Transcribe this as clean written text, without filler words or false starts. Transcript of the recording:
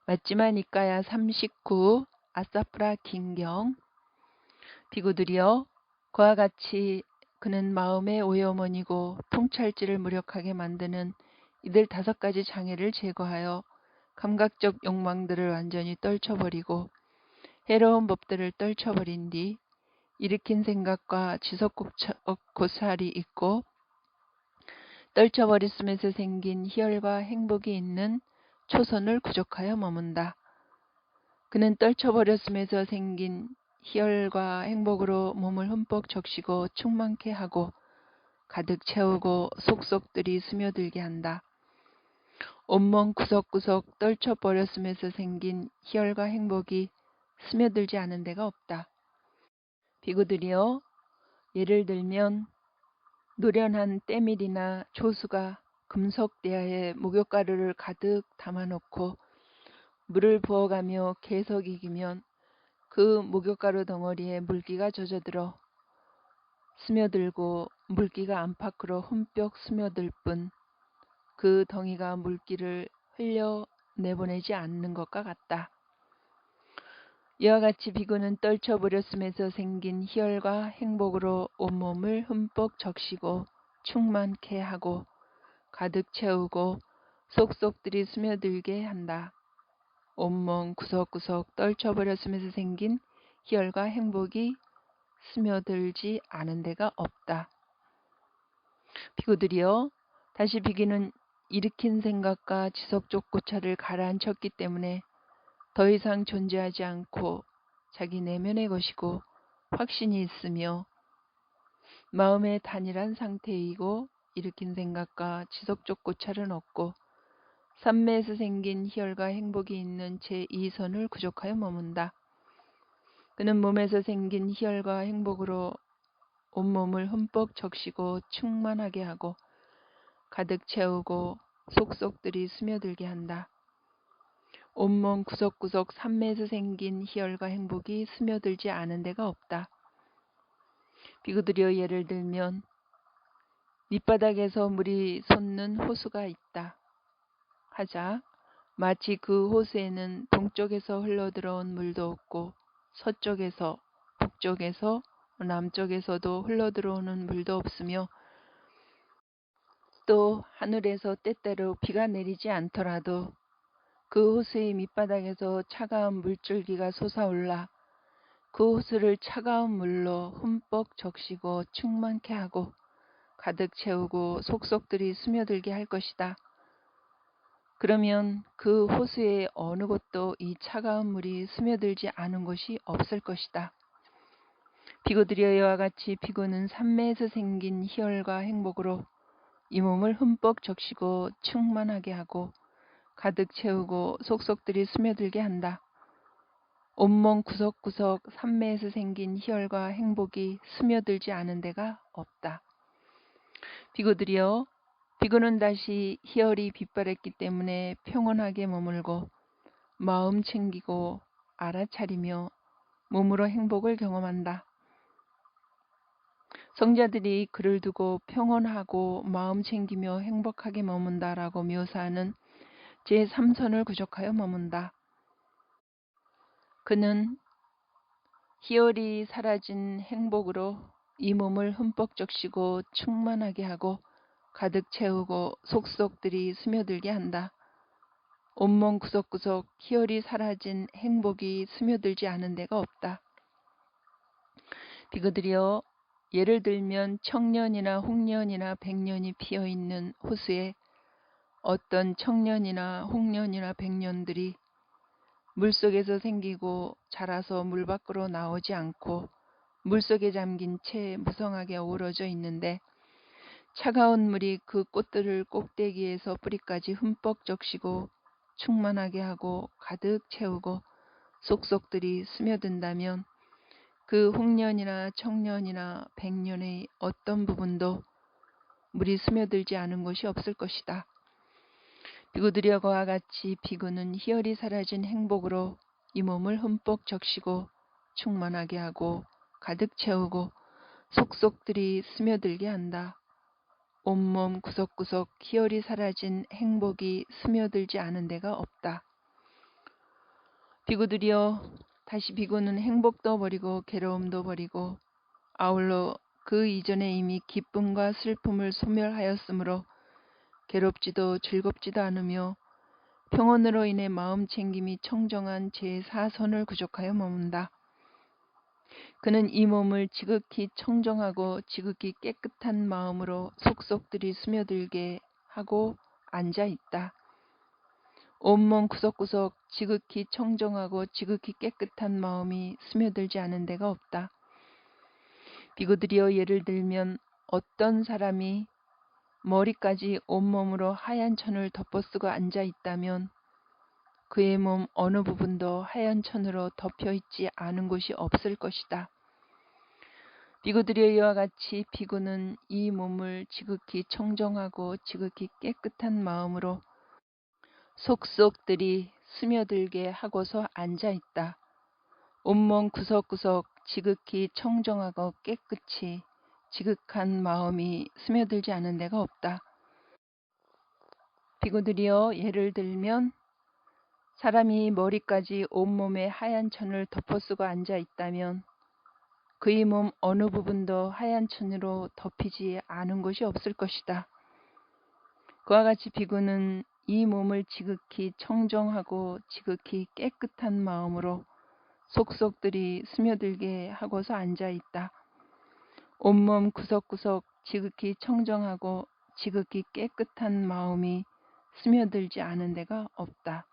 맞지만 이까야 39 아사프라 긴경. 비구들이여, 그와 같이 그는 마음의 오염원이고 통찰지를 무력하게 만드는 이들 5가지 장애를 제거하여 감각적 욕망들을 완전히 떨쳐버리고 해로운 법들을 떨쳐버린 뒤 일으킨 생각과 지속고찰이 있고 떨쳐버렸음에서 생긴 희열과 행복이 있는 초선을 구족하여 머문다. 그는 떨쳐버렸음에서 생긴 희열과 행복으로 몸을 흠뻑 적시고 충만케 하고 가득 채우고 속속들이 스며들게 한다. 온몸 구석구석 떨쳐버렸음에서 생긴 희열과 행복이 스며들지 않은 데가 없다. 비구들이여, 예를 들면 노련한 때밀이나 조수가 금속 대야에 목욕가루를 가득 담아놓고 물을 부어가며 계속 익이면 그 목욕가루 덩어리에 물기가 젖어들어 스며들고 물기가 안팎으로 흠뻑 스며들 뿐 그 덩이가 물기를 흘려 내보내지 않는 것과 같다. 이와 같이 비구는 떨쳐버렸음에서 생긴 희열과 행복으로 온몸을 흠뻑 적시고 충만케 하고 가득 채우고 속속들이 스며들게 한다. 온몸 구석구석 떨쳐버렸음에서 생긴 희열과 행복이 스며들지 않은 데가 없다. 비구들이여, 다시 비기는 일으킨 생각과 지속적 고찰을 가라앉혔기 때문에 더 이상 존재하지 않고 자기 내면의 것이고 확신이 있으며 마음의 단일한 상태이고 일으킨 생각과 지속적 고찰은 없고 삼매에서 생긴 희열과 행복이 있는 제2선을 구족하여 머문다. 그는 몸에서 생긴 희열과 행복으로 온몸을 흠뻑 적시고 충만하게 하고 가득 채우고 속속들이 스며들게 한다. 온몸 구석구석 삼매에서 생긴 희열과 행복이 스며들지 않은 데가 없다. 비구들이여, 예를 들면 밑바닥에서 물이 솟는 호수가 있다 하자 마치 그 호수에는 동쪽에서 흘러들어온 물도 없고 서쪽에서, 북쪽에서, 남쪽에서도 흘러들어오는 물도 없으며 또 하늘에서 때때로 비가 내리지 않더라도 그 호수의 밑바닥에서 차가운 물줄기가 솟아올라 그 호수를 차가운 물로 흠뻑 적시고 충만케 하고 가득 채우고 속속들이 스며들게 할 것이다. 그러면 그 호수의 어느 곳도 이 차가운 물이 스며들지 않은 곳이 없을 것이다. 비구들이여, 이와 같이 비구는 삼매에서 생긴 희열과 행복으로 이 몸을 흠뻑 적시고 충만하게 하고 가득 채우고 속속들이 스며들게 한다. 온몸 구석구석 삼매에서 생긴 희열과 행복이 스며들지 않은 데가 없다. 비구들이여, 비구는 다시 희열이 빛발했기 때문에 평온하게 머물고 마음 챙기고 알아차리며 몸으로 행복을 경험한다. 성자들이 그를 두고 평온하고 마음 챙기며 행복하게 머문다라고 묘사하는 제3선을 구족하여 머문다. 그는 희열이 사라진 행복으로 이 몸을 흠뻑 적시고 충만하게 하고 가득 채우고 속속들이 스며들게 한다. 온몸 구석구석 희열이 사라진 행복이 스며들지 않은 데가 없다. 비구들이여, 예를 들면 청년이나 홍년이나 백년이 피어있는 호수에 어떤 청년이나 홍년이나 백년들이 물속에서 생기고 자라서 물 밖으로 나오지 않고 물속에 잠긴 채 무성하게 어우러져 있는데 차가운 물이 그 꽃들을 꼭대기에서 뿌리까지 흠뻑 적시고 충만하게 하고 가득 채우고 속속들이 스며든다면 그 홍년이나 청년이나 백년의 어떤 부분도 물이 스며들지 않은 곳이 없을 것이다. 비구들이여, 그와 같이 비구는 희열이 사라진 행복으로 이 몸을 흠뻑 적시고 충만하게 하고 가득 채우고 속속들이 스며들게 한다. 온몸 구석구석 희열이 사라진 행복이 스며들지 않은 데가 없다. 비구들이여, 다시 비구는 행복도 버리고 괴로움도 버리고 아울러 그 이전에 이미 기쁨과 슬픔을 소멸하였으므로 괴롭지도 즐겁지도 않으며 평온으로 인해 마음 챙김이 청정한 제4선을 구족하여 머문다. 그는 이 몸을 지극히 청정하고 지극히 깨끗한 마음으로 속속들이 스며들게 하고 앉아 있다. 온몸 구석구석 지극히 청정하고 지극히 깨끗한 마음이 스며들지 않은 데가 없다. 비구들이여, 예를 들면 어떤 사람이 머리까지 온몸으로 하얀 천을 덮어쓰고 앉아 있다면 그의 몸 어느 부분도 하얀 천으로 덮여 있지 않은 곳이 없을 것이다. 비구들이여, 이와 같이 비구는 이 몸을 지극히 청정하고 지극히 깨끗한 마음으로 속속들이 스며들게 하고서 앉아 있다. 온몸 구석구석 지극히 청정하고 깨끗이 지극한 마음이 스며들지 않은 데가 없다. 비구들이여, 예를 들면 사람이 머리까지 온몸에 하얀 천을 덮어쓰고 앉아 있다면 그의 몸 어느 부분도 하얀 천으로 덮이지 않은 곳이 없을 것이다. 그와 같이 비구는 이 몸을 지극히 청정하고 지극히 깨끗한 마음으로 속속들이 스며들게 하고서 앉아 있다. 온몸 구석구석 지극히 청정하고 지극히 깨끗한 마음이 스며들지 않은 데가 없다.